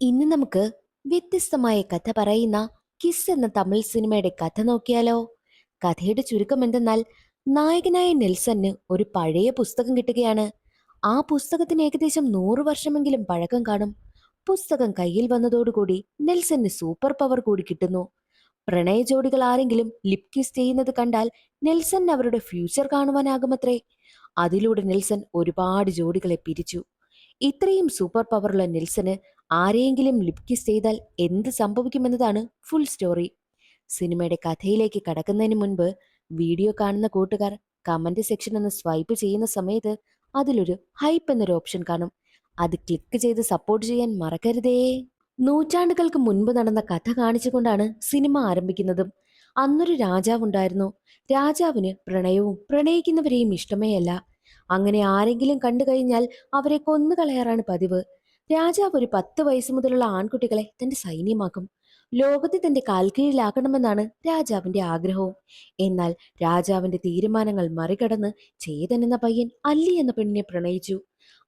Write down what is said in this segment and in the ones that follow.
ഇന്ന് നമുക്ക് വ്യത്യസ്തമായ കഥ പറയുന്ന കിസ് എന്ന തമിഴ് സിനിമയുടെ കഥ നോക്കിയാലോ? കഥയുടെ ചുരുക്കം എന്തെന്നാൽ, നായകനായ നെൽസന് ഒരു പഴയ പുസ്തകം കിട്ടുകയാണ്. ആ പുസ്തകത്തിന് ഏകദേശം 100 വർഷമെങ്കിലും പഴക്കം കാണും. പുസ്തകം കയ്യിൽ വന്നതോടുകൂടി നെൽസന് സൂപ്പർ പവർ കൂടി കിട്ടുന്നു. പ്രണയ ജോഡികൾ ആരെങ്കിലും ലിപ് കിസ് ചെയ്യുന്നത് കണ്ടാൽ നെൽസൺ അവരുടെ ഫ്യൂച്ചർ കാണുവാനാകുമത്രേ. അതിലൂടെ നെൽസൺ ഒരുപാട് ജോഡികളെ പിരിച്ചു. ഇത്രയും സൂപ്പർ പവറുള്ള നെൽസന് ആരെയെങ്കിലും ലിപ് കിസ് ചെയ്താൽ എന്ത് സംഭവിക്കുമെന്നതാണ് ഫുൾ സ്റ്റോറി. സിനിമയുടെ കഥയിലേക്ക് കടക്കുന്നതിന് മുൻപ് വീഡിയോ കാണുന്ന കൂട്ടുകാർ കമന്റ് സെക്ഷൻ ഒന്ന് സ്വൈപ്പ് ചെയ്യുന്ന സമയത്ത് അതിലൊരു ഹൈപ്പ് എന്നൊരു ഓപ്ഷൻ കാണും. അത് ക്ലിക്ക് ചെയ്ത് സപ്പോർട്ട് ചെയ്യാൻ മറക്കരുതേ. നൂറ്റാണ്ടുകൾക്ക് മുൻപ് നടന്ന കഥ കാണിച്ചുകൊണ്ടാണ് സിനിമ ആരംഭിക്കുന്നതും. അന്നൊരു രാജാവുണ്ടായിരുന്നു. രാജാവിന് പ്രണയവും പ്രണയിക്കുന്നവരെയും ഇഷ്ടമേ അല്ല. അങ്ങനെ ആരെങ്കിലും കണ്ടു കഴിഞ്ഞാൽ അവരെ കൊന്നുകളയാറാണ് പതിവ്. രാജാവ് ഒരു 10 വയസ്സ് മുതലുള്ള ആൺകുട്ടികളെ തന്റെ സൈന്യമാക്കും. ലോകത്തെ തന്റെ കാൽക്കീഴിലാക്കണമെന്നാണ് രാജാവിന്റെ ആഗ്രഹവും. എന്നാൽ രാജാവിന്റെ തീരുമാനങ്ങൾ മറികടന്ന് ചേതൻ എന്ന പയ്യൻ അല്ലി എന്ന പെണ്ണിനെ പ്രണയിച്ചു.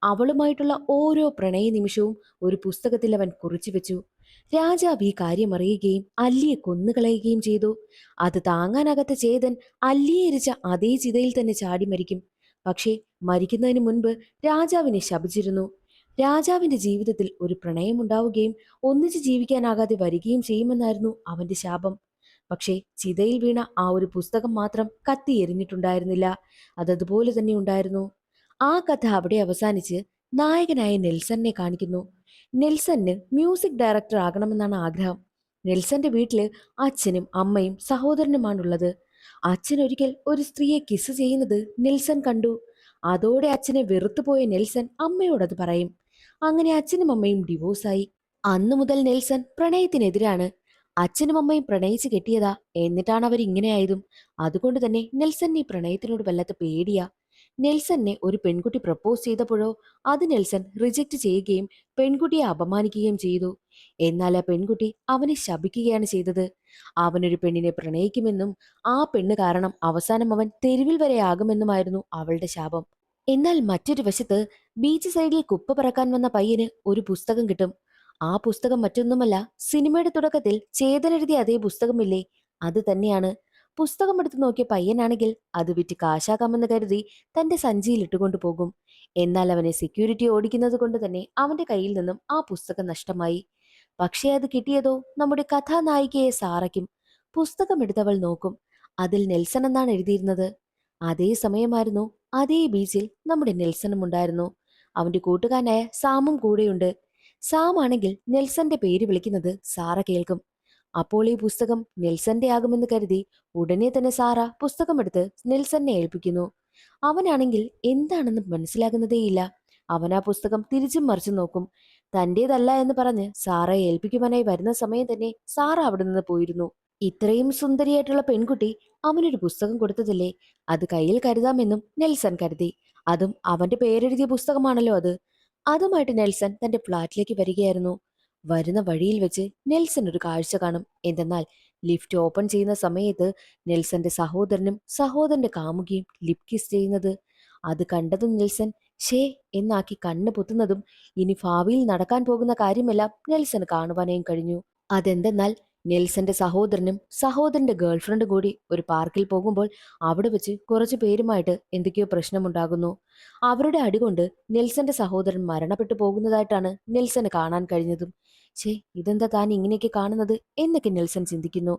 അവളുമായിട്ടുള്ള ഓരോ പ്രണയ നിമിഷവും ഒരു പുസ്തകത്തിൽ അവൻ കുറിച്ചു വെച്ചു. രാജാവ് ഈ കാര്യം അറിയുകയും അല്ലിയെ കൊന്നുകളയുകയും ചെയ്തു. അത് താങ്ങാനാകാത്ത ചേതൻ അല്ലിയെ എരിച്ച അതേ ചിതയിൽ തന്നെ ചാടി മരിക്കും. പക്ഷേ മരിക്കുന്നതിന് മുൻപ് രാജാവിനെ ശപിച്ചിരുന്നു. രാജാവിന്റെ ജീവിതത്തിൽ ഒരു പ്രണയമുണ്ടാവുകയും ഒന്നിച്ച് ജീവിക്കാനാകാതെ വരികയും ചെയ്യുമെന്നായിരുന്നു അവന്റെ ശാപം. പക്ഷേ ചിതയിൽ വീണ ആ ഒരു പുസ്തകം മാത്രം കത്തി എരിഞ്ഞിട്ടുണ്ടായിരുന്നില്ല. അതതുപോലെ തന്നെ ഉണ്ടായിരുന്നു. ആ കഥ അവിടെ അവസാനിച്ച് നായകനായ നെൽസനെ കാണിക്കുന്നു. നെൽസന് മ്യൂസിക് ഡയറക്ടർ ആകണമെന്നാണ് ആഗ്രഹം. നെൽസന്റെ വീട്ടില് അച്ഛനും അമ്മയും സഹോദരനുമാണുള്ളത്. അച്ഛൻ ഒരിക്കൽ ഒരു സ്ത്രീയെ കിസ് ചെയ്യുന്നത് നെൽസൺ കണ്ടു. അതോടെ അച്ഛനെ വെറുത്തുപോയ നെൽസൺ അമ്മയോടത് പറയും. അങ്ങനെ അച്ഛനും അമ്മയും ഡിവോഴ്സായി. അന്നു മുതൽ നെൽസൺ പ്രണയത്തിനെതിരാണ്. അച്ഛനും അമ്മയും പ്രണയിച്ച് കെട്ടിയതാ, എന്നിട്ടാണ് അവർ ഇങ്ങനെയായതും. അതുകൊണ്ട് തന്നെ നെൽസന് ഈ പ്രണയത്തിനോട് വല്ലാത്ത പേടിയാ. നെൽസനെ ഒരു പെൺകുട്ടി പ്രപ്പോസ് ചെയ്തപ്പോഴോ അത് നെൽസൺ റിജക്റ്റ് ചെയ്യുകയും പെൺകുട്ടിയെ അപമാനിക്കുകയും ചെയ്തു. എന്നാൽ ആ പെൺകുട്ടി അവനെ ശപിക്കുകയാണ് ചെയ്തത്. അവനൊരു പെണ്ണിനെ പ്രണയിക്കുമെന്നും ആ പെണ്ണ് കാരണം അവസാനം അവൻ തെരുവിൽ വരെ ആകുമെന്നുമായിരുന്നു അവളുടെ ശാപം. എന്നാൽ മറ്റൊരു വശത്ത് ബീച്ച് സൈഡിൽ കുപ്പ പറക്കാൻ വന്ന പയ്യന് ഒരു പുസ്തകം കിട്ടും. ആ പുസ്തകം മറ്റൊന്നുമല്ല, സിനിമയുടെ തുടക്കത്തിൽ ചേതൻ എഴുതിയ അതേ പുസ്തകമില്ലേ, അത് തന്നെയാണ്. പുസ്തകം എടുത്തു നോക്കിയ പയ്യനാണെങ്കിൽ അത് വിറ്റ് കാശാക്കാമെന്ന് കരുതി തന്റെ സഞ്ചിയിൽ ഇട്ടുകൊണ്ടു പോകും. എന്നാൽ അവനെ സെക്യൂരിറ്റി ഓടിക്കുന്നത് കൊണ്ട് തന്നെ അവന്റെ കയ്യിൽ നിന്നും ആ പുസ്തകം നഷ്ടമായി. പക്ഷേ അത് കിട്ടിയതോ നമ്മുടെ കഥാനായികയെ സാറയ്ക്കും. പുസ്തകം എടുത്തവൾ നോക്കും. അതിൽ നെൽസൺ എന്നാണ് എഴുതിയിരുന്നത്. അതേ സമയമായിരുന്നു അതേ ബീച്ചിൽ നമ്മുടെ നെൽസണും ഉണ്ടായിരുന്നു. അവന്റെ കൂട്ടുകാരനായ സാമും കൂടെയുണ്ട്. സാം ആണെങ്കിൽ നെൽസന്റെ പേര് വിളിക്കുന്നത് സാറ കേൾക്കും. അപ്പോൾ ഈ പുസ്തകം നെൽസന്റെ ആകുമെന്ന് കരുതി ഉടനെ തന്നെ സാറ പുസ്തകമെടുത്ത് നെൽസനെ ഏൽപ്പിക്കുന്നു. അവനാണെങ്കിൽ എന്താണെന്ന് മനസ്സിലാകുന്നതേയില്ല. അവൻ ആ പുസ്തകം തിരിച്ചും മറിച്ചും നോക്കും. തന്റേതല്ല എന്ന് പറഞ്ഞ് സാറയെ ഏൽപ്പിക്കുവാനായി വരുന്ന സമയം തന്നെ സാറ അവിടെ നിന്ന് പോയിരുന്നു. ഇത്രയും സുന്ദരിയായിട്ടുള്ള പെൺകുട്ടി അവനൊരു പുസ്തകം കൊടുത്തതല്ലേ, അത് കയ്യിൽ കരുതാമെന്നും നെൽസൺ കരുതി. അതും അവന്റെ പേരെഴുതിയ പുസ്തകമാണല്ലോ അത്. അതുമായിട്ട് നെൽസൺ തന്റെ ഫ്ളാറ്റിലേക്ക് വരികയായിരുന്നു. വരുന്ന വഴിയിൽ വെച്ച് നെൽസൺ ഒരു കാഴ്ച കാണും. എന്തെന്നാൽ ലിഫ്റ്റ് ഓപ്പൺ ചെയ്യുന്ന സമയത്ത് നെൽസന്റെ സഹോദരനും സഹോദരന്റെ കാമുകിയും ലിപ് കിസ് ചെയ്യുന്നത്. അത് കണ്ടതും നെൽസൺ ഷേ എന്നാക്കി കണ്ണ് പൊത്തുന്നതും ഇനി ഭാവിയിൽ നടക്കാൻ പോകുന്ന കാര്യമെല്ലാം നെൽസന് കാണുവാനായും കഴിഞ്ഞു. അതെന്തെന്നാൽ നെൽസന്റെ സഹോദരനും സഹോദരന്റെ ഗേൾഫ്രണ്ടും കൂടി ഒരു പാർക്കിൽ പോകുമ്പോൾ അവിടെ വെച്ച് കുറച്ചു പേരുമായിട്ട് എന്തൊക്കെയോ പ്രശ്നമുണ്ടാകുന്നു. അവരുടെ അടികൊണ്ട് നെൽസന്റെ സഹോദരൻ മരണപ്പെട്ടു പോകുന്നതായിട്ടാണ് നെൽസന് കാണാൻ കഴിഞ്ഞതും. ഛേ, ഇതെന്താ താൻ ഇങ്ങനെയൊക്കെ കാണുന്നത് എന്നൊക്കെ നെൽസൺ ചിന്തിക്കുന്നു.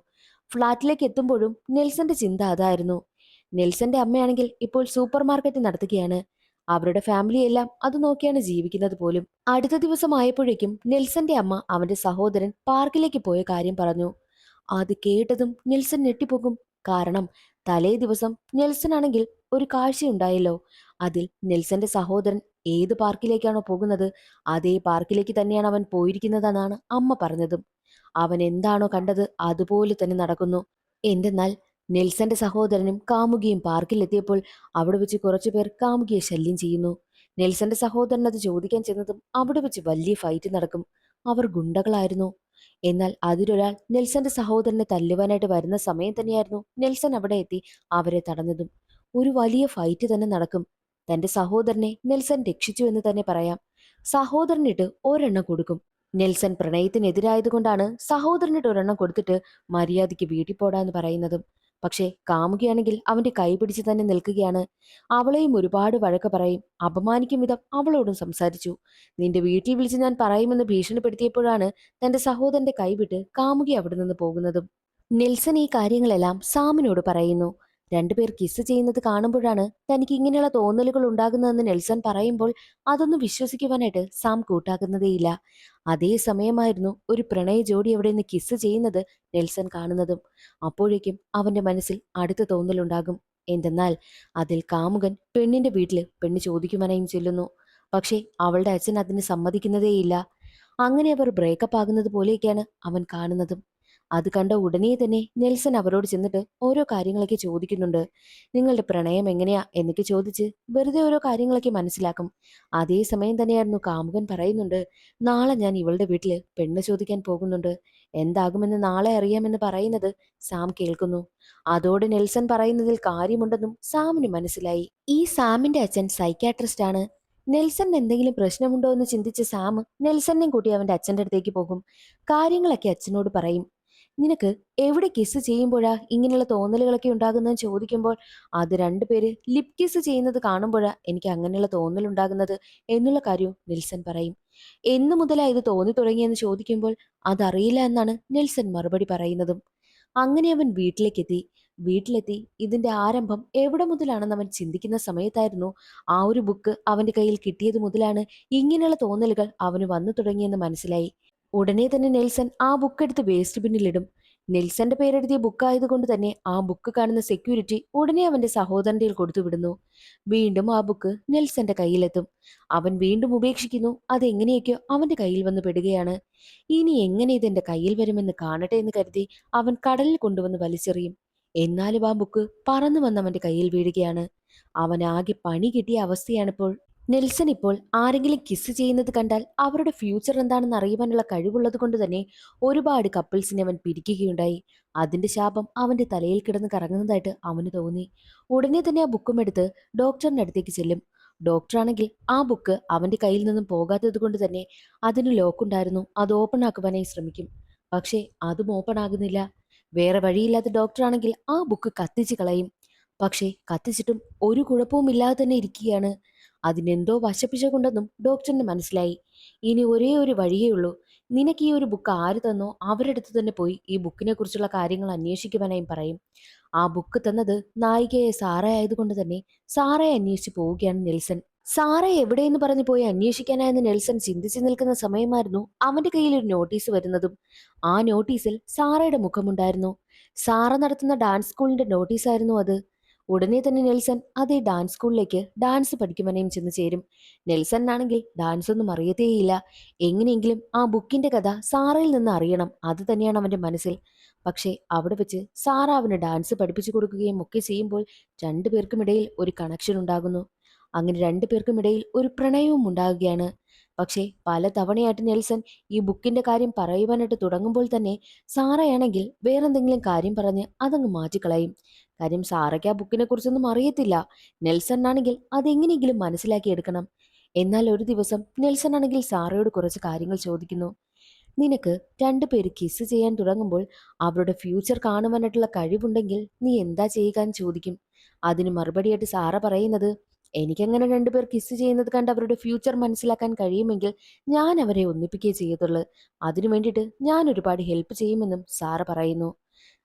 ഫ്ളാറ്റിലേക്ക് എത്തുമ്പോഴും നെൽസന്റെ ചിന്ത അതായിരുന്നു. നെൽസന്റെ അമ്മയാണെങ്കിൽ ഇപ്പോൾ സൂപ്പർ മാർക്കറ്റ് നടത്തുകയാണ്. അവരുടെ ഫാമിലിയെല്ലാം അത് നോക്കിയാണ് ജീവിക്കുന്നത് പോലും. അടുത്ത ദിവസം ആയപ്പോഴേക്കും നെൽസന്റെ അമ്മ അവന്റെ സഹോദരൻ പാർക്കിലേക്ക് പോയ കാര്യം പറഞ്ഞു. അത് കേട്ടതും നെൽസൺ ഞെട്ടിപ്പോകും. കാരണം തലേ ദിവസം നെൽസൺ ആണെങ്കിൽ ഒരു കാഴ്ചയുണ്ടായല്ലോ. അതിൽ നെൽസന്റെ സഹോദരൻ ഏത് പാർക്കിലേക്കാണോ പോകുന്നത് അതേ പാർക്കിലേക്ക് തന്നെയാണ് അവൻ പോയിരിക്കുന്നതെന്നാണ് അമ്മ പറഞ്ഞതും. അവൻ എന്താണോ കണ്ടത് അതുപോലെ തന്നെ നടക്കുന്നു. എന്തെന്നാൽ നെൽസന്റെ സഹോദരനും കാമുകിയും പാർക്കിലെത്തിയപ്പോൾ അവിടെ വെച്ച് കുറച്ചുപേർ കാമുകിയെ ശല്യം ചെയ്യുന്നു. നെൽസന്റെ സഹോദരൻ അത് ചോദിക്കാൻ ചെന്നതും അവിടെ വെച്ച് വലിയ ഫൈറ്റ് നടക്കും. അവർ ഗുണ്ടകളായിരുന്നു. എന്നാൽ അതിലൊരാൾ നെൽസന്റെ സഹോദരനെ തല്ലുവാനായിട്ട് വരുന്ന സമയം തന്നെയായിരുന്നു നെൽസൺ അവിടെ എത്തി അവരെ തടഞ്ഞതും. ഒരു വലിയ ഫൈറ്റ് തന്നെ നടക്കും. തന്റെ സഹോദരനെ നെൽസൺ രക്ഷിച്ചു എന്ന് തന്നെ പറയാം. സഹോദരനിട്ട് ഒരെണ്ണം കൊടുക്കും. നെൽസൺ പ്രണയത്തിനെതിരായതുകൊണ്ടാണ് സഹോദരനിട്ട് ഒരെണ്ണം കൊടുത്തിട്ട് മര്യാദയ്ക്ക് വീട്ടിൽ പോടാന്ന് പറയുന്നതും. പക്ഷേ കാമുകിയാണെങ്കിൽ അവന്റെ കൈ പിടിച്ച് തന്നെ നിൽക്കുകയാണ്. അവളെയും ഒരുപാട് വഴക്ക് പറയും, അപമാനിക്കും വിധം അവളോടും സംസാരിച്ചു. നിന്റെ വീട്ടിൽ വിളിച്ച് ഞാൻ പറയുമെന്ന് ഭീഷണിപ്പെടുത്തിയപ്പോഴാണ് തന്റെ സഹോദരന്റെ കൈവിട്ട് കാമുകി അവിടെ നിന്ന് പോകുന്നതും. നെൽസൺ ഈ കാര്യങ്ങളെല്ലാം സാമിനോട് പറയുന്നു. രണ്ടുപേർ കിസ് ചെയ്യുന്നത് കാണുമ്പോഴാണ് തനിക്ക് ഇങ്ങനെയുള്ള തോന്നലുകൾ ഉണ്ടാകുന്നതെന്ന് നെൽസൺ പറയുമ്പോൾ അതൊന്നും വിശ്വസിക്കുവാനായിട്ട് സാം കൂട്ടാക്കുന്നതേയില്ല. അതേ സമയമായിരുന്നു ഒരു പ്രണയ ജോഡി അവിടെ നിന്ന് കിസ് ചെയ്യുന്നത് നെൽസൺ കാണുന്നതും. അപ്പോഴേക്കും അവന്റെ മനസ്സിൽ അടുത്ത തോന്നലുണ്ടാകും. എന്തെന്നാൽ അതിൽ കാമുകൻ പെണ്ണിന്റെ വീട്ടില് പെണ്ണ് ചോദിക്കുവാനായും ചെല്ലുന്നു. പക്ഷേ അവളുടെ അച്ഛൻ അതിന് സമ്മതിക്കുന്നതേയില്ല. അങ്ങനെ അവർ ബ്രേക്കപ്പ് ആകുന്നത് പോലെയൊക്കെയാണ് അവൻ കാണുന്നതും. അത് കണ്ട ഉടനെ തന്നെ നെൽസൺ അവരോട് ചെന്നിട്ട് ഓരോ കാര്യങ്ങളൊക്കെ ചോദിക്കുന്നുണ്ട്. നിങ്ങളുടെ പ്രണയം എങ്ങനെയാ എന്നൊക്കെ ചോദിച്ച് വെറുതെ ഓരോ കാര്യങ്ങളൊക്കെ മനസ്സിലാക്കും. അതേസമയം തന്നെയായിരുന്നു കാമുകൻ പറയുന്നുണ്ട്, നാളെ ഞാൻ ഇവളുടെ വീട്ടില് പെണ്ണ് ചോദിക്കാൻ പോകുന്നുണ്ട്. എന്താകുമെന്ന് നാളെ അറിയാമെന്ന് പറയുന്നത് സാം കേൾക്കുന്നു. അതോടെ നെൽസൺ പറയുന്നതിൽ കാര്യമുണ്ടെന്നും സാമിന് മനസ്സിലായി. ഈ സാമിന്റെ അച്ഛൻ സൈക്യാട്രിസ്റ്റ് ആണ്. നെൽസണിന് എന്തെങ്കിലും പ്രശ്നമുണ്ടോ എന്ന് ചിന്തിച്ച സാം നെൽസണിനെയും കൂട്ടി അവന്റെ അച്ഛന്റെ അടുത്തേക്ക് പോകും. കാര്യങ്ങളൊക്കെ അച്ഛനോട് പറയും. നിനക്ക് എവിടെ കിസ് ചെയ്യുമ്പോഴാ ഇങ്ങനെയുള്ള തോന്നലുകളൊക്കെ ഉണ്ടാകുന്നതെന്ന് ചോദിക്കുമ്പോൾ അത് രണ്ടുപേര് ലിപ് കിസ് ചെയ്യുന്നത് കാണുമ്പോഴാ എനിക്ക് അങ്ങനെയുള്ള തോന്നൽ ഉണ്ടാകുന്നത് എന്നുള്ള കാര്യവും നെൽസൺ പറയും. എന്നു മുതലാ ഇത് തോന്നി തുടങ്ങിയെന്ന് ചോദിക്കുമ്പോൾ അതറിയില്ല എന്നാണ് നെൽസൺ മറുപടി പറയുന്നതും. അങ്ങനെ അവൻ വീട്ടിലേക്കെത്തി. വീട്ടിലെത്തി ഇതിന്റെ ആരംഭം എവിടെ മുതലാണെന്ന് അവൻ ചിന്തിക്കുന്ന സമയത്തായിരുന്നു ആ ഒരു ബുക്ക് അവന്റെ കയ്യിൽ കിട്ടിയത് മുതലാണ് ഇങ്ങനെയുള്ള തോന്നലുകൾ അവന് വന്നു തുടങ്ങിയെന്ന് മനസ്സിലായി. ഉടനെ തന്നെ നെൽസൺ ആ ബുക്ക് എടുത്ത് വേസ്റ്റ് ബിന്നിലിടും. നെൽസന്റെ പേരെഴുതിയ ബുക്കായതുകൊണ്ട് തന്നെ ആ ബുക്ക് കാണുന്ന സെക്യൂരിറ്റി ഉടനെ അവന്റെ സഹോദരന്റെ കൊടുത്തു വിടുന്നു. വീണ്ടും ആ ബുക്ക് നെൽസന്റെ കയ്യിലെത്തും. അവൻ വീണ്ടും ഉപേക്ഷിക്കുന്നു. അതെങ്ങനെയൊക്കെയോ അവന്റെ കയ്യിൽ വന്ന് പെടുകയാണ്. ഇനി എങ്ങനെ ഇതെന്റെ കയ്യിൽ വരുമെന്ന് കാണട്ടെ എന്ന് കരുതി അവൻ കടലിൽ കൊണ്ടുവന്ന് വലിച്ചെറിയും. എന്നാലും ആ ബുക്ക് പറന്നു വന്ന് അവന്റെ കയ്യിൽ വീഴുകയാണ്. അവനാകെ പണി കിട്ടിയ അവസ്ഥയാണിപ്പോൾ. നെൽസൺ ഇപ്പോൾ ആരെങ്കിലും കിസ് ചെയ്യുന്നത് കണ്ടാൽ അവരുടെ ഫ്യൂച്ചർ എന്താണെന്ന് അറിയുവാനുള്ള കഴിവുള്ളത് കൊണ്ട് തന്നെ ഒരുപാട് കപ്പിൾസിനെ അവൻ പിരിക്കുകയുണ്ടായി. അതിന്റെ ശാപം അവന്റെ തലയിൽ കിടന്ന് കറങ്ങുന്നതായിട്ട് അവന് തോന്നി. ഉടനെ തന്നെ ആ ബുക്കും എടുത്ത് ഡോക്ടറിന്റെ അടുത്തേക്ക് ചെല്ലും. ഡോക്ടറാണെങ്കിൽ ആ ബുക്ക് അവന്റെ കയ്യിൽ നിന്നും പോകാത്തത് കൊണ്ട് തന്നെ അതിന് ലോക്കുണ്ടായിരുന്നു, അത് ഓപ്പൺ ആക്കുവാനായി ശ്രമിക്കും. പക്ഷേ അതും ഓപ്പൺ ആകുന്നില്ല. വേറെ വഴിയില്ലാത്ത ഡോക്ടറാണെങ്കിൽ ആ ബുക്ക് കത്തിച്ച് കളയും. പക്ഷേ കത്തിച്ചിട്ടും ഒരു കുഴപ്പവും ഇല്ലാതെ തന്നെ ഇരിക്കുകയാണ്. അതിനെന്തോ വശപ്പിശകുണ്ടെന്നും ഡോക്ടറിന് മനസ്സിലായി. ഇനി ഒരേ ഒരു വഴിയേ ഉള്ളൂ. നിനക്ക് ഈ ഒരു ബുക്ക് ആര് തന്നോ അവരുടെ അടുത്ത് തന്നെ പോയി ഈ ബുക്കിനെ കുറിച്ചുള്ള കാര്യങ്ങൾ അന്വേഷിക്കുവാനായും പറയും. ആ ബുക്ക് തന്നത് നായികയെ സാറ ആയതുകൊണ്ട് തന്നെ സാറയെ അന്വേഷിച്ച് പോവുകയാണ് നെൽസൺ. സാറ എവിടെയെന്ന് പറഞ്ഞു പോയി അന്വേഷിക്കാനായെന്ന് നെൽസൺ ചിന്തിച്ചു നിൽക്കുന്ന സമയമായിരുന്നു അവന്റെ കയ്യിൽ ഒരു നോട്ടീസ് വരുന്നതും. ആ നോട്ടീസിൽ സാറയുടെ മുഖമുണ്ടായിരുന്നു. സാറ നടത്തുന്ന ഡാൻസ് സ്കൂളിന്റെ നോട്ടീസായിരുന്നു അത്. ഉടനെ തന്നെ നെൽസൺ അതേ ഡാൻസ് സ്കൂളിലേക്ക് ഡാൻസ് പഠിക്കുവാനും ചെന്ന് ചേരും. നെൽസണിനാണെങ്കിൽ ഡാൻസ് ഒന്നും അറിയത്തേയില്ല. എങ്ങനെയെങ്കിലും ആ ബുക്കിന്റെ കഥ സാറയിൽ നിന്ന് അറിയണം, അത് തന്നെയാണ് അവന്റെ മനസ്സിൽ. പക്ഷേ അവിടെ വെച്ച് സാറ അവന് ഡാൻസ് പഠിപ്പിച്ചു കൊടുക്കുകയും ഒക്കെ ചെയ്യുമ്പോൾ രണ്ടുപേർക്കുമിടയിൽ ഒരു കണക്ഷൻ ഉണ്ടാകുന്നു. അങ്ങനെ രണ്ടുപേർക്കുമിടയിൽ ഒരു പ്രണയവും ഉണ്ടാകുകയാണ്. പക്ഷേ പല തവണയായിട്ട് നെൽസൺ ഈ ബുക്കിന്റെ കാര്യം പറയുവാനായിട്ട് തുടങ്ങുമ്പോൾ തന്നെ സാറയാണെങ്കിൽ വേറെന്തെങ്കിലും കാര്യം പറഞ്ഞ് അതങ്ങ് മാറ്റിക്കളയും. കാര്യം സാറയ്ക്ക് ആ ബുക്കിനെ കുറിച്ചൊന്നും അറിയത്തില്ല. നെൽസൺ ആണെങ്കിൽ അതെങ്ങനെയെങ്കിലും മനസ്സിലാക്കിയെടുക്കണം. എന്നാൽ ഒരു ദിവസം നെൽസൺ ആണെങ്കിൽ സാറയോട് കുറച്ച് കാര്യങ്ങൾ ചോദിക്കുന്നു. നിനക്ക് രണ്ടുപേര് കിസ് ചെയ്യാൻ തുടങ്ങുമ്പോൾ അവരുടെ ഫ്യൂച്ചർ കാണുവാനായിട്ടുള്ള കഴിവുണ്ടെങ്കിൽ നീ എന്താ ചെയ്യുക എന്ന് ചോദിക്കും. അതിന് മറുപടിയായിട്ട് സാറ പറയുന്നത്, എനിക്കങ്ങനെ രണ്ടുപേർ കിസ് ചെയ്യുന്നത് കണ്ട് അവരുടെ ഫ്യൂച്ചർ മനസ്സിലാക്കാൻ കഴിയുമെങ്കിൽ ഞാൻ അവരെ ഒന്നിപ്പിക്കുകയേ ചെയ്യത്തുള്ളൂ. അതിനു വേണ്ടിയിട്ട് ഞാൻ ഒരുപാട് ഹെൽപ്പ് ചെയ്യുമെന്നും സാറ പറയുന്നു.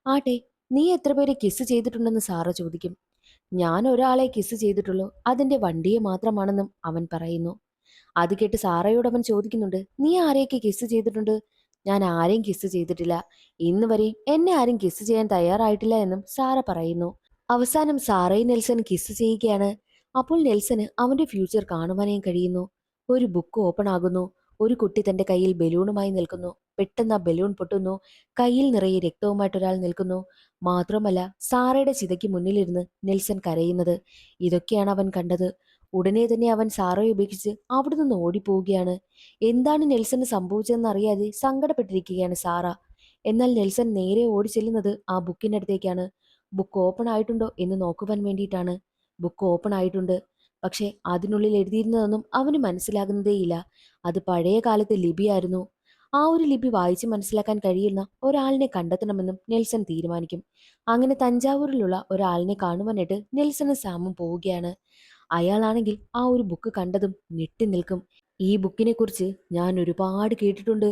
ആട്ടെ, നീ എത്ര പേരെ കിസ് ചെയ്തിട്ടുണ്ടെന്ന് സാറ ചോദിക്കും. ഞാൻ ഒരാളെ കിസ് ചെയ്തിട്ടുള്ളൂ, അതിന്റെ വണ്ടിയെ മാത്രമാണെന്നും അവൻ പറയുന്നു. അത് കേട്ട് സാറയോട് അവൻ ചോദിക്കുന്നുണ്ട്, നീ ആരെയൊക്കെ കിസ് ചെയ്തിട്ടുണ്ട്? ഞാൻ ആരെയും കിസ് ചെയ്തിട്ടില്ല. ഇന്ന് വരെയും എന്നെ ആരും കിസ് ചെയ്യാൻ തയ്യാറായിട്ടില്ല എന്നും സാറ പറയുന്നു. അവസാനം സാറയും നെൽസൺ കിസ് ചെയ്യുകയാണ്. അപ്പോൾ നെൽസന് അവന്റെ ഫ്യൂച്ചർ കാണുവാനേയും കഴിയുന്നു. ഒരു ബുക്ക് ഓപ്പൺ ആകുന്നു. ഒരു കുട്ടി തന്റെ കയ്യിൽ ബലൂണുമായി നിൽക്കുന്നു. പെട്ടെന്ന് ആ ബലൂൺ പൊട്ടുന്നു. കയ്യിൽ നിറയെ രക്തവുമായിട്ട് ഒരാൾ നിൽക്കുന്നു. മാത്രമല്ല സാറയുടെ ചിതയ്ക്ക് മുന്നിലിരുന്ന് നെൽസൺ കരയുന്നത്. ഇതൊക്കെയാണ് അവൻ കണ്ടത്. ഉടനെ തന്നെ അവൻ സാറയെ ഉപേക്ഷിച്ച് അവിടെ നിന്ന് ഓടിപ്പോവുകയാണ്. എന്താണ് നെൽസന് സംഭവിച്ചതെന്ന് അറിയാതെ സങ്കടപ്പെട്ടിരിക്കുകയാണ് സാറ. എന്നാൽ നെൽസൺ നേരെ ഓടി ചെല്ലുന്നത് ആ ബുക്കിന്റെ അടുത്തേക്കാണ്. ബുക്ക് ഓപ്പൺ ആയിട്ടുണ്ടോ എന്ന് നോക്കുവാൻ വേണ്ടിയിട്ടാണ്. ബുക്ക് ഓപ്പൺ ആയിട്ടുണ്ട്. പക്ഷെ അതിനുള്ളിൽ എഴുതിയിരുന്നതൊന്നും അവന് മനസ്സിലാകുന്നതേയില്ല. അത് പഴയ കാലത്തെ ലിപിയായിരുന്നു. ആ ഒരു ലിപി വായിച്ച് മനസ്സിലാക്കാൻ കഴിയുന്ന ഒരാളിനെ കണ്ടെത്തണമെന്നും നെൽസൺ തീരുമാനിക്കും. അങ്ങനെ തഞ്ചാവൂരിലുള്ള ഒരാളിനെ കാണുവാനായിട്ട് നെൽസണും സാമും പോവുകയാണ്. അയാളാണെങ്കിൽ ആ ഒരു ബുക്ക് കണ്ടതും ഞെട്ടി നിൽക്കും. ഈ ബുക്കിനെ കുറിച്ച് ഞാൻ ഒരുപാട് കേട്ടിട്ടുണ്ട്.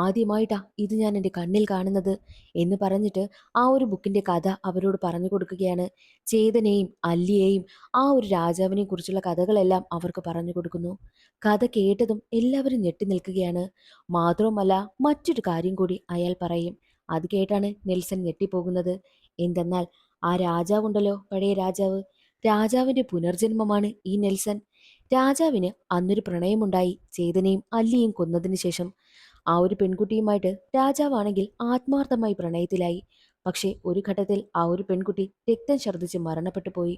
ആദ്യമായിട്ടാ ഇത് ഞാൻ എൻ്റെ കണ്ണിൽ കാണുന്നത് എന്ന് പറഞ്ഞിട്ട് ആ ഒരു ബുക്കിന്റെ കഥ അവരോട് പറഞ്ഞു കൊടുക്കുകയാണ്. ചേതനെയും അല്ലിയെയും ആ ഒരു രാജാവിനെ കുറിച്ചുള്ള കഥകളെല്ലാം അവർക്ക് പറഞ്ഞു കൊടുക്കുന്നു. കഥ കേട്ടതും എല്ലാവരും ഞെട്ടി നിൽക്കുകയാണ്. മാത്രവുമല്ല, മറ്റൊരു കാര്യം കൂടി അയാൾ പറയും. അത് കേട്ടാണ് നെൽസൺ ഞെട്ടിപ്പോകുന്നത്. എന്തെന്നാൽ ആ രാജാവുണ്ടല്ലോ, പഴയ രാജാവ്, രാജാവിന്റെ പുനർജന്മമാണ് ഈ നെൽസൺ. രാജാവിന് അന്നൊരു പ്രണയമുണ്ടായി, ചേതനയും അല്ലിയും കൊന്നതിന് ശേഷം. ആ ഒരു പെൺകുട്ടിയുമായിട്ട് രാജാവാണെങ്കിൽ ആത്മാർത്ഥമായി പ്രണയത്തിലായി. പക്ഷേ ഒരു ഘട്ടത്തിൽ ആ ഒരു പെൺകുട്ടി രക്തം ഛർദ്ദിച്ച് മരണപ്പെട്ടു പോയി.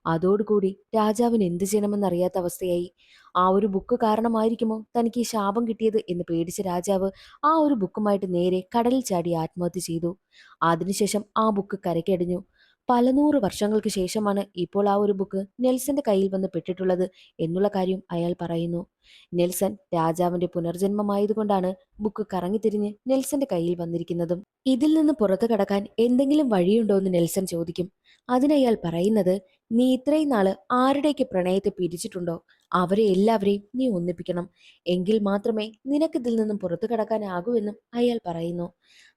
അതോടുകൂടി രാജാവിന് എന്ത് ചെയ്യണമെന്നറിയാത്ത അവസ്ഥയായി. ആ ഒരു ബുക്ക് കാരണമായിരിക്കുമോ തനിക്ക് ഈ ശാപം കിട്ടിയത് എന്ന് പേടിച്ച രാജാവ് ആ ഒരു ബുക്കുമായിട്ട് നേരെ കടലിൽ ചാടി ആത്മഹത്യ ചെയ്തു. അതിനുശേഷം ആ ബുക്ക് കരയ്ക്കടിഞ്ഞു. പല നൂറ് വർഷങ്ങൾക്ക് ശേഷമാണ് ഇപ്പോൾ ആ ഒരു ബുക്ക് നെൽസന്റെ കയ്യിൽ വന്ന് പെട്ടിട്ടുള്ളത് എന്നുള്ള കാര്യം അയാൾ പറയുന്നു. നെൽസൺ രാജാവിന്റെ പുനർജന്മമായതുകൊണ്ടാണ് ബുക്ക് കറങ്ങിത്തിരിഞ്ഞ് നെൽസന്റെ കയ്യിൽ വന്നിരിക്കുന്നതും. ഇതിൽ നിന്ന് പുറത്തു കടക്കാൻ എന്തെങ്കിലും വഴിയുണ്ടോ എന്ന് നെൽസൺ ചോദിക്കും. അതിനയാൾ പറയുന്നത്, നീ ഇത്രയും നാള് ആരുടെയൊക്കെ പ്രണയത്തെ പിരിച്ചിട്ടുണ്ടോ അവരെ എല്ലാവരെയും നീ ഒന്നിപ്പിക്കണം. എങ്കിൽ മാത്രമേ നിനക്കിതിൽ നിന്നും പുറത്തു കടക്കാനാകൂ എന്നും അയാൾ പറയുന്നു.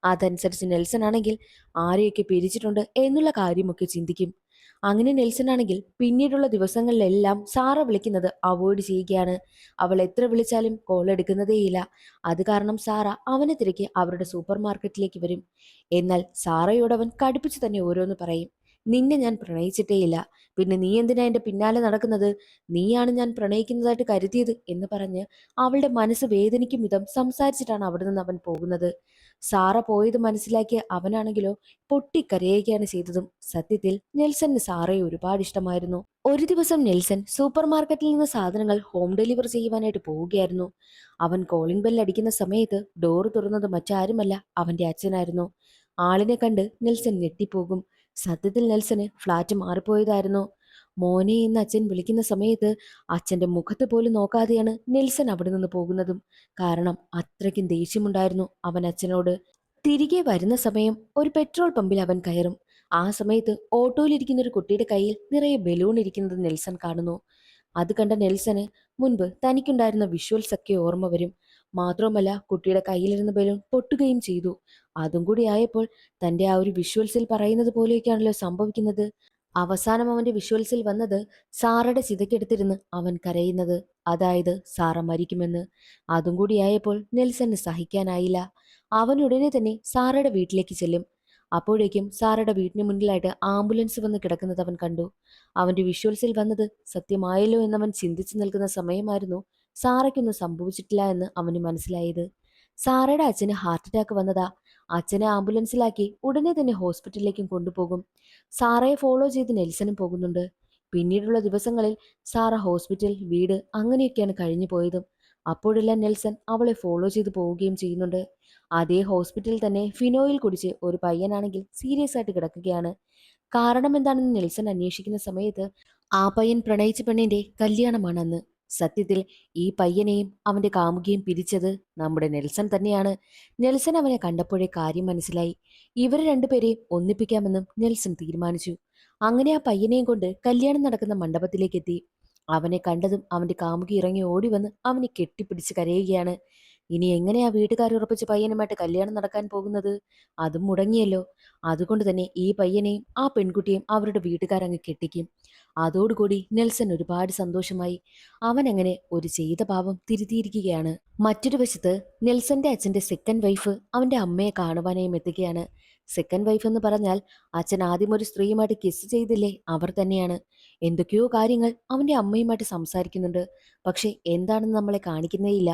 അതനുസരിച്ച് നെൽസൺ ആണെങ്കിൽ ആരെയൊക്കെ പിരിച്ചിട്ടുണ്ട് എന്നുള്ള കാര്യമൊക്കെ ചിന്തിക്കും. അങ്ങനെ നെൽസൺ ആണെങ്കിൽ പിന്നീടുള്ള ദിവസങ്ങളിലെല്ലാം സാറ വിളിക്കുന്നത് അവോയ്ഡ് ചെയ്യുകയാണ്. അവൾ എത്ര വിളിച്ചാലും കോൾ എടുക്കുന്നതേയില്ല. അത് കാരണം സാറ അവനെ തിരക്കി അവരുടെ സൂപ്പർ മാർക്കറ്റിലേക്ക് വരും. എന്നാൽ സാറയോട് അവൻ കടുപ്പിച്ച് തന്നെ ഓരോന്ന് പറയും. നിന്നെ ഞാൻ പ്രണയിച്ചിട്ടേയില്ല, പിന്നെ നീ എന്തിനാ എന്റെ പിന്നാലെ നടക്കുന്നത്, നീയാണ് ഞാൻ പ്രണയിക്കുന്നതായിട്ട് കരുതിയത് എന്ന് പറഞ്ഞ് അവളുടെ മനസ്സ് വേദനിക്കും വിധം സംസാരിച്ചിട്ടാണ് അവിടെ നിന്ന് അവൻ പോകുന്നത്. സാറ പോയത് മനസ്സിലാക്കിയ അവനാണെങ്കിലോ പൊട്ടിക്കരയുകയാണ് ചെയ്തതും. സത്യത്തിൽ നെൽസന് സാറയെ ഒരുപാട് ഇഷ്ടമായിരുന്നു. ഒരു ദിവസം നെൽസൺ സൂപ്പർ മാർക്കറ്റിൽ നിന്ന് സാധനങ്ങൾ ഹോം ഡെലിവറി ചെയ്യുവാനായിട്ട് പോവുകയായിരുന്നു. അവൻ കോളിംഗ് ബെൽ അടിക്കുന്ന സമയത്ത് ഡോറ് തുറന്നത് മറ്റാരുമല്ല, അവന്റെ അച്ഛനായിരുന്നു. ആളിനെ കണ്ട് നെൽസൺ ഞെട്ടിപ്പോകും. സത്യത്തിൽ നെൽസന് ഫ്ലാറ്റ് മാറിപ്പോയതായിരുന്നു. മോനെ എന്ന് അച്ഛൻ വിളിക്കുന്ന സമയത്ത് അച്ഛന്റെ മുഖത്ത് പോലും നോക്കാതെയാണ് നെൽസൺ അവിടെ നിന്ന് പോകുന്നതും. കാരണം അത്രയ്ക്കും ദേഷ്യമുണ്ടായിരുന്നു അവൻ അച്ഛനോട്. തിരികെ വരുന്ന സമയം ഒരു പെട്രോൾ പമ്പിൽ അവൻ കയറും. ആ സമയത്ത് ഓട്ടോയിലിരിക്കുന്ന ഒരു കുട്ടിയുടെ കയ്യിൽ നിറയെ ബലൂൺ ഇരിക്കുന്നത് നെൽസൺ കാണുന്നു. അത് കണ്ട നെൽസന് മുൻപ് തനിക്കുണ്ടായിരുന്ന വിഷ്വൽസ് ഒക്കെ ഓർമ്മ വരും. മാത്രവുമല്ല, കുട്ടിയുടെ കയ്യിലിരുന്ന ബലൂൺ പൊട്ടുകയും ചെയ്തു. അതും കൂടി ആയപ്പോൾ തന്റെ ആ ഒരു വിഷ്വൽസിൽ പറയുന്നത് പോലെയൊക്കെയാണല്ലോ സംഭവിക്കുന്നത്. അവസാനം അവന്റെ വിഷ്വൽസിൽ വന്നത് സാറയുടെ ചിതയ്ക്കെടുത്തിരുന്ന് അവൻ കരയുന്നത്, അതായത് സാറ മരിക്കുമെന്ന്. അതും കൂടിയായപ്പോൾ നെൽസന് സഹിക്കാനായില്ല. അവൻ ഉടനെ തന്നെ സാറയുടെ വീട്ടിലേക്ക് ചെല്ലും. അപ്പോഴേക്കും സാറയുടെ വീടിന് മുന്നിലായിട്ട് ആംബുലൻസ് വന്ന് കിടക്കുന്നത് അവൻ കണ്ടു. അവന്റെ വിഷ്വൽസിൽ വന്നത് സത്യമായല്ലോ എന്നവൻ ചിന്തിച്ചു നിൽക്കുന്ന സമയമായിരുന്നു സാറയ്ക്കൊന്നും സംഭവിച്ചിട്ടില്ല എന്ന് അവന് മനസ്സിലായത്. സാറയുടെ അച്ഛന് ഹാർട്ട് അറ്റാക്ക് വന്നതാ. അച്ഛനെ ആംബുലൻസിലാക്കി ഉടനെ തന്നെ ഹോസ്പിറ്റലിലേക്കും കൊണ്ടുപോകും. സാറയെ ഫോളോ ചെയ്ത് നെൽസനും പോകുന്നുണ്ട്. പിന്നീടുള്ള ദിവസങ്ങളിൽ സാറ ഹോസ്പിറ്റൽ, വീട് അങ്ങനെയൊക്കെയാണ് കഴിഞ്ഞു പോയതും. അപ്പോഴെല്ലാം നെൽസൺ അവളെ ഫോളോ ചെയ്ത് പോവുകയും ചെയ്യുന്നുണ്ട്. അതേ ഹോസ്പിറ്റലിൽ തന്നെ ഫിനോയിൽ കുടിച്ച് ഒരു പയ്യനാണെങ്കിൽ സീരിയസ് ആയിട്ട് കിടക്കുകയാണ്. കാരണം എന്താണെന്ന് നെൽസൺ അന്വേഷിക്കുന്ന സമയത്ത് ആ പയ്യൻ പ്രണയിച്ച പെണ്ണിന്റെ കല്യാണമാണ് അന്ന്. സത്യത്തിൽ ഈ പയ്യനെയും അവന്റെ കാമുകിയും പിരിച്ചത് നമ്മുടെ നെൽസൺ തന്നെയാണ്. നെൽസൺ അവനെ കണ്ടപ്പോഴേ കാര്യം മനസ്സിലായി. ഇവരെ രണ്ടുപേരെയും ഒന്നിപ്പിക്കാമെന്നും നെൽസൺ തീരുമാനിച്ചു. അങ്ങനെ ആ പയ്യനെയും കൊണ്ട് കല്യാണം നടക്കുന്ന മണ്ഡപത്തിലേക്ക് എത്തി. അവനെ കണ്ടതും അവന്റെ കാമുകി ഇറങ്ങി ഓടി വന്ന് അവനെ കെട്ടിപ്പിടിച്ച് കരയുകയാണ്. ഇനി എങ്ങനെയാ വീട്ടുകാർ ഉറപ്പിച്ച പയ്യനുമായിട്ട് കല്യാണം നടക്കാൻ പോകുന്നത്? അതും മുടങ്ങിയല്ലോ. അതുകൊണ്ട് തന്നെ ഈ പയ്യനെയും ആ പെൺകുട്ടിയെയും അവരുടെ വീട്ടുകാരങ്ങ് കെട്ടിക്കും. അതോടുകൂടി നെൽസൺ ഒരുപാട് സന്തോഷമായി. അവൻ അങ്ങനെ ഒരു ചെയ്ത പാപം തിരുത്തിയിരിക്കുകയാണ്. മറ്റൊരു വശത്ത് നെൽസന്റെ അച്ഛന്റെ സെക്കൻഡ് വൈഫ് അവന്റെ അമ്മയെ കാണുവാനായും എത്തുകയാണ്. സെക്കൻഡ് വൈഫ് എന്ന് പറഞ്ഞാൽ അച്ഛൻ ആദ്യം ഒരു സ്ത്രീയുമായിട്ട് കിസ് ചെയ്തില്ലേ, അവർ തന്നെയാണ്. എന്തൊക്കെയോ കാര്യങ്ങൾ അവന്റെ അമ്മയുമായിട്ട് സംസാരിക്കുന്നുണ്ട്. പക്ഷെ എന്താണെന്ന് നമ്മളെ കാണിക്കുന്നേയില്ല.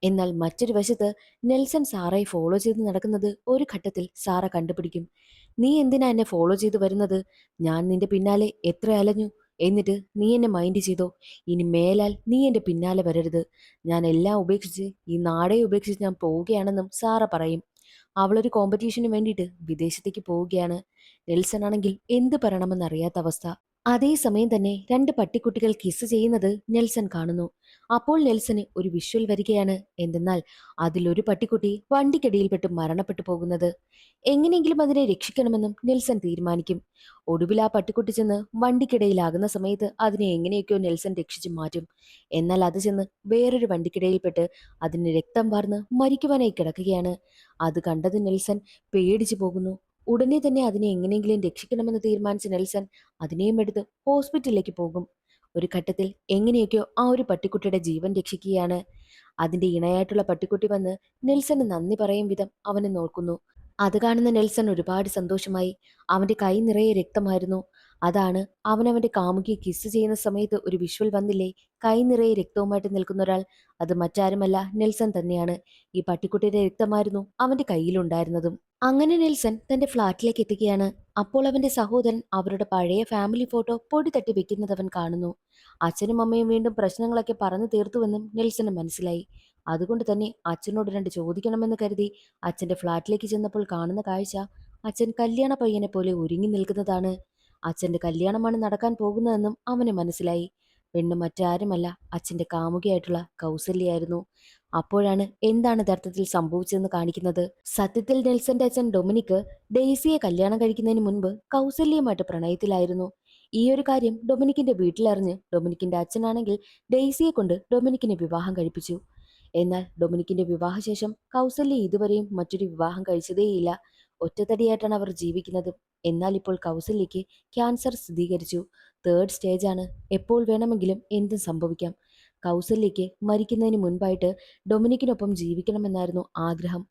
എന്നാൽ മറ്റൊരു വശത്ത് നെൽസൺ സാറയെ ഫോളോ ചെയ്ത് നടക്കുന്നത് ഒരു ഘട്ടത്തിൽ സാറ കണ്ടുപിടിക്കും. നീ എന്തിനാ എന്നെ ഫോളോ ചെയ്ത് വരുന്നത്? ഞാൻ നിന്റെ പിന്നാലെ എത്ര അലഞ്ഞു, എന്നിട്ട് നീ എന്നെ മൈൻഡ് ചെയ്തോ? ഇനി മേലാൽ നീ എന്റെ പിന്നാലെ വരരുത്. ഞാൻ എല്ലാം ഉപേക്ഷിച്ച്, ഈ നാടേ ഉപേക്ഷിച്ച് ഞാൻ പോവുകയാണെന്നും സാറ പറയും. അവളൊരു കോമ്പറ്റീഷന് വേണ്ടിയിട്ട് വിദേശത്തേക്ക് പോവുകയാണ്. നെൽസൺ ആണെങ്കിൽ എന്ത് പറയണമെന്നറിയാത്ത അവസ്ഥ. അതേസമയം തന്നെ രണ്ട് പട്ടിക്കുട്ടികൾ കിസ് ചെയ്യുന്നത് നെൽസൺ കാണുന്നു. അപ്പോൾ നെൽസന് ഒരു വിഷ്വൽ വരികയാണ്. എന്തെന്നാൽ അതിലൊരു പട്ടിക്കുട്ടി വണ്ടിക്കടിയിൽപ്പെട്ട് മരണപ്പെട്ടു പോകുന്നത്. എങ്ങനെയെങ്കിലും അതിനെ രക്ഷിക്കണമെന്നും നെൽസൺ തീരുമാനിക്കും. ഒടുവിൽ ആ പട്ടിക്കുട്ടി ചെന്ന് വണ്ടിക്കിടയിലാകുന്ന സമയത്ത് അതിനെ എങ്ങനെയൊക്കെയോ നെൽസൺ രക്ഷിച്ചു മാറ്റും. എന്നാൽ അത് ചെന്ന് വേറൊരു വണ്ടിക്കിടയിൽപ്പെട്ട് അതിന് രക്തം വാർന്ന് മരിക്കുവാനായി കിടക്കുകയാണ്. അത് കണ്ടത് നെൽസൺ പേടിച്ചു പോകുന്നു. ഉടനെ തന്നെ അതിനെ എങ്ങനെയെങ്കിലും രക്ഷിക്കണമെന്ന് തീരുമാനിച്ച നെൽസൺ അതിനെയും എടുത്ത് ഹോസ്പിറ്റലിലേക്ക് പോകും. ഒരു ഘട്ടത്തിൽ എങ്ങനെയൊക്കെയോ ആ ഒരു പട്ടിക്കുട്ടിയുടെ ജീവൻ രക്ഷിക്കുകയാണ്. അതിന്റെ ഇണയായിട്ടുള്ള പട്ടിക്കുട്ടി വന്ന് നെൽസന് നന്ദി പറയും വിധം അവനെ നോക്കുന്നു. അത് കാണുന്ന നെൽസൺ ഒരുപാട് സന്തോഷമായി. അവന്റെ കൈ നിറയെ രക്തമായിരുന്നു. അതാണ് അവൻ അവന്റെ കാമുകിയെ കിസ് ചെയ്യുന്ന സമയത്ത് ഒരു വിഷ്വൽ വന്നില്ലേ, കൈ നിറയെ രക്തവുമായിട്ട് നിൽക്കുന്ന ഒരാൾ. അത് മറ്റാരുമല്ല, നെൽസൺ തന്നെയാണ്. ഈ പട്ടിക്കുട്ടിയുടെ രക്തമായിരുന്നു അവന്റെ കയ്യിലുണ്ടായിരുന്നതും. അങ്ങനെ നെൽസൺ തന്റെ ഫ്ളാറ്റിലേക്ക് എത്തുകയാണ്. അപ്പോൾ അവന്റെ സഹോദരൻ അവരുടെ പഴയ ഫാമിലി ഫോട്ടോ പൊടി തട്ടി വെക്കുന്നത് അവൻ കാണുന്നു. അച്ഛനും അമ്മയും വീണ്ടും പ്രശ്നങ്ങളൊക്കെ പറഞ്ഞു തീർത്തുവെന്നും നെൽസന് മനസ്സിലായി. അതുകൊണ്ട് തന്നെ അച്ഛനോട് രണ്ട് ചോദിക്കണമെന്ന് കരുതി അച്ഛന്റെ ഫ്ളാറ്റിലേക്ക് ചെന്നപ്പോൾ കാണുന്ന കാഴ്ച, അച്ഛൻ കല്യാണ പയ്യനെ പോലെ ഒരുങ്ങി നിൽക്കുന്നതാണ്. അച്ഛന്റെ കല്യാണമാണ് നടക്കാൻ പോകുന്നതെന്നും അവന് മനസ്സിലായി. പെണ്ണ് മറ്റാരുമല്ല, അച്ഛന്റെ കാമുകിയായിട്ടുള്ള കൗസല്യായിരുന്നു. അപ്പോഴാണ് എന്താണ് യഥാർത്ഥത്തിൽ സംഭവിച്ചതെന്ന് കാണിക്കുന്നത്. സത്യത്തിൽ നെൽസന്റെ അച്ഛൻ ഡൊമിനിക് ഡെയ്സിയെ കല്യാണം കഴിക്കുന്നതിന് മുൻപ് കൗസല്യയുമായിട്ട് പ്രണയത്തിലായിരുന്നു. ഈ ഒരു കാര്യം ഡൊമിനിക്കിന്റെ വീട്ടിലറിഞ്ഞ് ഡൊമിനിക്കിന്റെ അച്ഛനാണെങ്കിൽ ഡെയ്സിയെ കൊണ്ട് ഡൊമിനിക്കിനെ വിവാഹം കഴിപ്പിച്ചു. എന്നാൽ ഡൊമിനിക്കിന്റെ വിവാഹശേഷം കൗസല്യ ഇതുവരെയും മറ്റൊരു വിവാഹം കഴിച്ചതേയില്ല. ഒറ്റത്തടിയായിട്ടാണ് അവർ ജീവിക്കുന്നത്. എന്നാൽ ഇപ്പോൾ കൗസല്യയ്ക്ക് ക്യാൻസർ സ്ഥിരീകരിച്ചു. 3rd സ്റ്റേജാണ്. എപ്പോൾ വേണമെങ്കിലും എന്തും സംഭവിക്കാം. കൗസല്യയ്ക്ക് മരിക്കുന്നതിന് മുൻപായിട്ട് ഡൊമിനിക്കിനൊപ്പം ജീവിക്കണമെന്നായിരുന്നു ആഗ്രഹം.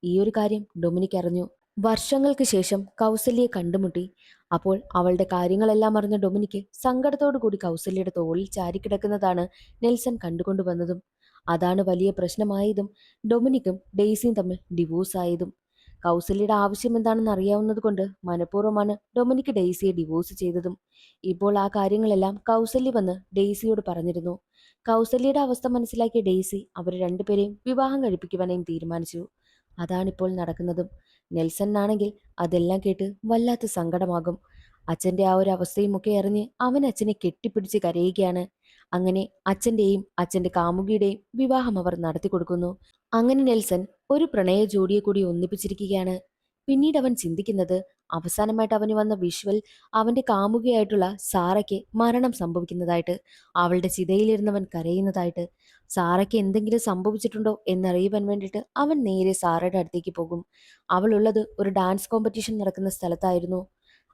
ഈ ഒരു കാര്യം ഡൊമിനിക് അറിഞ്ഞു. വർഷങ്ങൾക്ക് ശേഷം കൗസല്യയെ കണ്ടുമുട്ടി. അപ്പോൾ അവളുടെ കാര്യങ്ങളെല്ലാം അറിഞ്ഞ ഡൊമിനിക് സങ്കടത്തോടു കൂടി കൗസല്യയുടെ തോളിൽ ചാരിക്കിടക്കുന്നതാണ് നെൽസൺ കണ്ടുകൊണ്ടുവന്നതും. അതാണ് വലിയ പ്രശ്നമായതും ഡൊമിനിക്കും ഡെയ്സിയും തമ്മിൽ ഡിവോഴ്സ് ആയതും. കൗസല്യയുടെ ആവശ്യം എന്താണെന്ന് അറിയാവുന്നത് കൊണ്ട് മനഃപൂർവ്വമാണ് ഡൊമിനിക് ഡെയ്സിയെ ഡിവോഴ്സ് ചെയ്തതും. ഇപ്പോൾ ആ കാര്യങ്ങളെല്ലാം കൗസല്യ വന്ന് ഡെയ്സിയോട് പറഞ്ഞിരുന്നു. കൗസല്യയുടെ അവസ്ഥ മനസ്സിലാക്കിയ ഡെയ്സി അവർ രണ്ടുപേരെയും വിവാഹം കഴിപ്പിക്കുവാനായും തീരുമാനിച്ചു. അതാണിപ്പോൾ നടക്കുന്നതും. നെൽസനാണെങ്കിൽ അതെല്ലാം കേട്ട് വല്ലാത്ത സങ്കടമാകും. അച്ഛന്റെ ആ ഒരു അവസ്ഥയും ഒക്കെ അറിഞ്ഞ് അവൻ അച്ഛനെ കെട്ടിപ്പിടിച്ച് കരയുകയാണ്. അങ്ങനെ അച്ഛന്റെയും അച്ഛന്റെ കാമുകിയുടെയും വിവാഹം അവർ നടത്തി കൊടുക്കുന്നു. അങ്ങനെ നെൽസൺ ഒരു പ്രണയ ജോഡിയെ കൂടി ഒന്നിപ്പിച്ചിരിക്കുകയാണ്. പിന്നീട് അവൻ ചിന്തിക്കുന്നത്, അവസാനമായിട്ട് അവന് വന്ന വിഷ്വൽ അവന്റെ കാമുകിയായിട്ടുള്ള സാറയ്ക്ക് മരണം സംഭവിക്കുന്നതായിട്ട്, അവളുടെ ചിതയിലിരുന്നവൻ കരയുന്നതായിട്ട്. സാറയ്ക്ക് എന്തെങ്കിലും സംഭവിച്ചിട്ടുണ്ടോ എന്നറിയുവാൻ വേണ്ടിയിട്ട് അവൻ നേരെ സാറയുടെ അടുത്തേക്ക് പോകും. അവളുള്ളത് ഒരു ഡാൻസ് കോമ്പറ്റീഷൻ നടക്കുന്ന സ്ഥലത്തായിരുന്നു.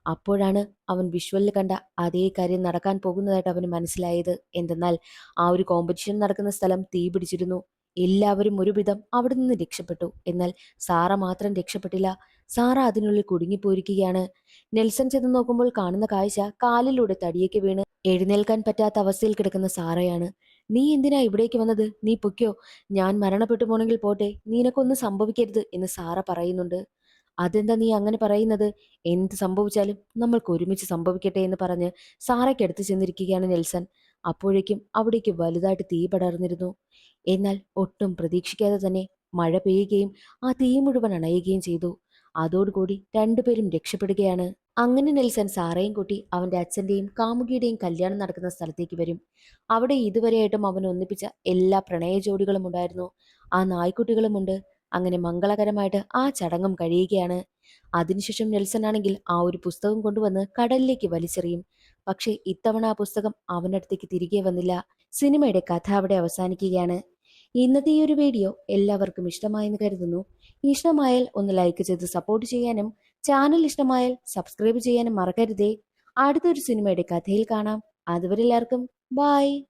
അപ്പോഴാണ് അവൻ വിഷ്വലിൽ കണ്ട അതേ കാര്യം നടക്കാൻ പോകുന്നതായിട്ട് അവന് മനസ്സിലായത്. എന്തെന്നാൽ ആ ഒരു കോമ്പറ്റീഷൻ നടക്കുന്ന സ്ഥലം തീ പിടിച്ചിരുന്നു. എല്ലാവരും ഒരുവിധം അവിടെ നിന്ന് രക്ഷപ്പെട്ടു. എന്നാൽ സാറ മാത്രം രക്ഷപ്പെട്ടില്ല. സാറ അതിനുള്ളിൽ കുടുങ്ങിപ്പോയിരിക്കുകയാണ്. നെൽസൺ ചെന്ന് നോക്കുമ്പോൾ കാണുന്ന കാഴ്ച കാലിലൂടെ തടിയേക്ക് വീണ് എഴുന്നേൽക്കാൻ പറ്റാത്ത അവസ്ഥയിൽ കിടക്കുന്ന സാറയാണ്. നീ എന്തിനാ ഇവിടേക്ക് വന്നത്? നീ പൊയ്ക്കോ. ഞാൻ മരണപ്പെട്ടു പോണെങ്കിൽ പോട്ടെ, നിനക്കൊന്നും സംഭവിക്കരുത് എന്ന് സാറ പറയുന്നുണ്ട്. അതെന്താ നീ അങ്ങനെ പറയുന്നത്? എന്ത് സംഭവിച്ചാലും നമ്മൾക്ക് ഒരുമിച്ച് സംഭവിക്കട്ടെ എന്ന് പറഞ്ഞ് സാറയ്ക്കടുത്ത് ചെന്നിരിക്കുകയാണ് നെൽസൺ. അപ്പോഴേക്കും അവിടേക്ക് വലുതായിട്ട് തീ പടർന്നിരുന്നു. എന്നാൽ ഒട്ടും പ്രതീക്ഷിക്കാതെ തന്നെ മഴ പെയ്യുകയും ആ തീ മുഴുവൻ അണയുകയും ചെയ്തു. അതോടുകൂടി രണ്ടുപേരും രക്ഷപ്പെടുകയാണ്. അങ്ങനെ നെൽസൺ സാറയും കൂട്ടി അവന്റെ അച്ഛന്റെയും കാമുകിയുടെയും കല്യാണം നടക്കുന്ന സ്ഥലത്തേക്ക് വരും. അവിടെ ഇതുവരെയായിട്ടും അവൻ ഒന്നിപ്പിച്ച എല്ലാ പ്രണയ ജോഡികളും ഉണ്ടായിരുന്നു. ആ നായ്ക്കുട്ടികളുമുണ്ട്. അങ്ങനെ മംഗളകരമായിട്ട് ആ ചടങ്ങും കഴിയുകയാണ്. അതിനുശേഷം നെൽസൺ ആണെങ്കിൽ ആ ഒരു പുസ്തകം കൊണ്ടുവന്ന് കടലിലേക്ക് വലിച്ചെറിയും. പക്ഷേ ഇത്തവണ ആ പുസ്തകം അവനടുത്തേക്ക് തിരികെ വന്നില്ല. സിനിമയുടെ കഥ അവിടെ അവസാനിക്കുകയാണ്. ഇന്നത്തെ ഈ ഒരു വീഡിയോ എല്ലാവർക്കും ഇഷ്ടമായെന്ന് കരുതുന്നു. ഇഷ്ടമായാൽ ഒന്ന് ലൈക്ക് ചെയ്ത് സപ്പോർട്ട് ചെയ്യാനും ചാനൽ ഇഷ്ടമായാൽ സബ്സ്ക്രൈബ് ചെയ്യാനും മറക്കരുതേ. അടുത്തൊരു സിനിമയുടെ കഥയിൽ കാണാം. അതുവരെ എല്ലാവർക്കും ബൈ.